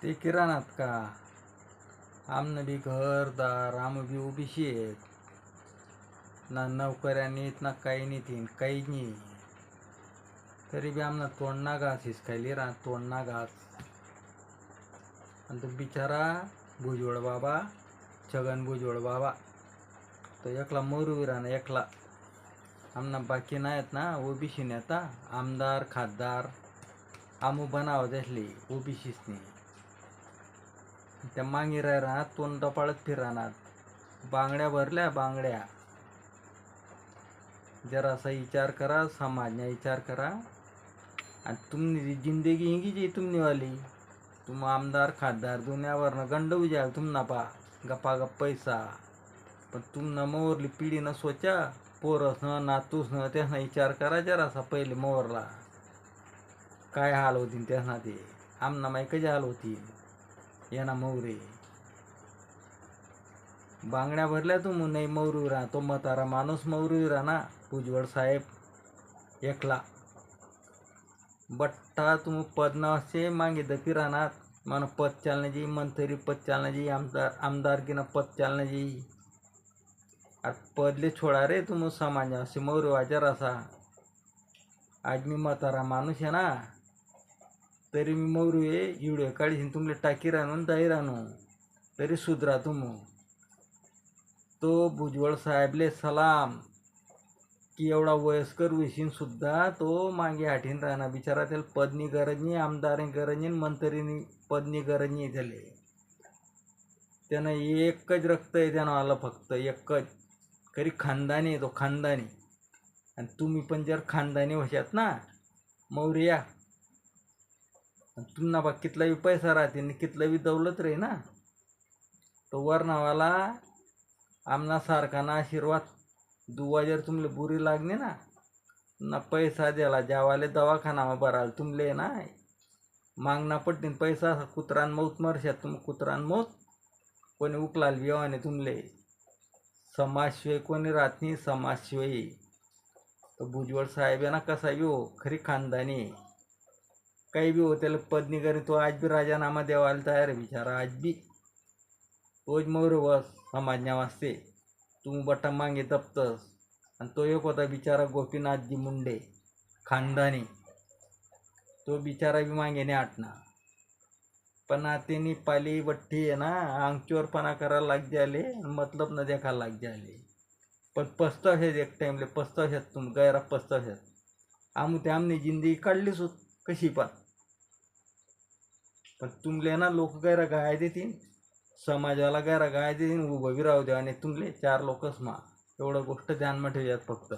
ते किराणात का आमनं बी घरदार आम बी उभीशी आहेत ना नोकऱ्या नीत ना काही नीतीन काही नाही तरी बी आमना तोंडना घास हिसकायली रा तोंडना घास आणि तो बिचारा भुजबळ बाबा छगन भुजबळ बाबा तो एकला मोरू राहणं एकला आमना बाकी नाहीत ना ओबीसी नेता आमदार खासदार आमू बनाव त्यातली ओबीसीच नाही त्या मागे राहणार तोंड दपाळत फिरणार बांगड्या भरल्या बांगड्या जरासा विचार करा समाजने विचार करा आणि तुमनी जिंदगी हिंगी जी तुमनीवाली तुम आमदार खासदार दुनियावरनं गंडवू जाल तुम ना पा गप्पा गप पैसा पण तुम न मोरली पिढी न सोचा पोरस न नातूस न त्यासना विचार करा जरासा पहिले मोरला काय हाल होतीन त्यासना ते आमना माई कधी हाल होतीन येना मोरे बांगड्या भरल्या तुम नाही मौरू राहा तो म्हातारा माणूस मौरू राहा ना भुजबळ साहेब एकला बट्टा तुम पद नसे मागे दपी राहणार मन पद चालण्याची मंत्री पद चालण्याची आमदारकीनं पद चालण्याची आता पदले छोडा रे तुम समाज असे मौरू वाजर असा आज मी म्हातारा माणूस आहे ना तरी मी मौरू आहे व्हिडिओ काढीन तुमले टाकी राहून दाई राहणू तरी सुधरा तुम तो भुजबळ साहेबले सलाम की एवढा वयस्कर विशीन सुद्धा तो मागे हाटीन राहणार बिचारा त्याला पदनी गरज नाही आमदारनी गरज नाही मंत्रीनी पदनी गरज नाही त्याले त्यानं एकच रक्त आहे त्यानं आलं फक्त एकच खरी खानदानी आहे तो खानदानी आणि तुम्ही पण जर खानदानी होशात ना मौर्या तुम्हाला बा कितला बी पैसा राहते आणि कितला बी दौलत रे ना तो वरनावाला आमना सारखा ना आशीर्वाद दुआ जर तुमले बुरी लागणे ना पैसा द्याला ज्यावाले दवाखाना भराल तुमले ना मागना पट्टीन पैसा कुत्रान मौत मरशात तुम कुत्रान मौत कोणी उकलाल बिवाने तुमले समाजशिवाय कोणी राहत नाही समाजशिवाय तो भुजबळ साहेब आहे ना कसा बी हो खरी खानदानी काही बी हो त्याला पदनी करी तो आज बी राजीनामा द्यावायला तयार आहे बिचारा आज बी तोच मोर बस समाजण्या वाजते तुम्ही बट्टा मागे दपतस आणि तो एक होता बिचारा गोपीनाथजी मुंडे खानदानी तो बिचारा बी मागे नाही आटना पण आतेनी पाली बट्टी आहे ना अंगचोरपणा करायला लाग जाले मतलब न देखायला लाग जाले पण पस्तावशात एक टाईमले पस्तावशात तुम गैरा पस्तावशात आमू ते आमनी जिंदगी काढलीच होत कशी पण तुमले ना लोक गैरा गाय देतील समाजाला गैरा गाय देतील उभं बी राहू द्या आणि तुमले चार लोकच मा एवढं गोष्ट ध्यानमा ठेवूयात फक्त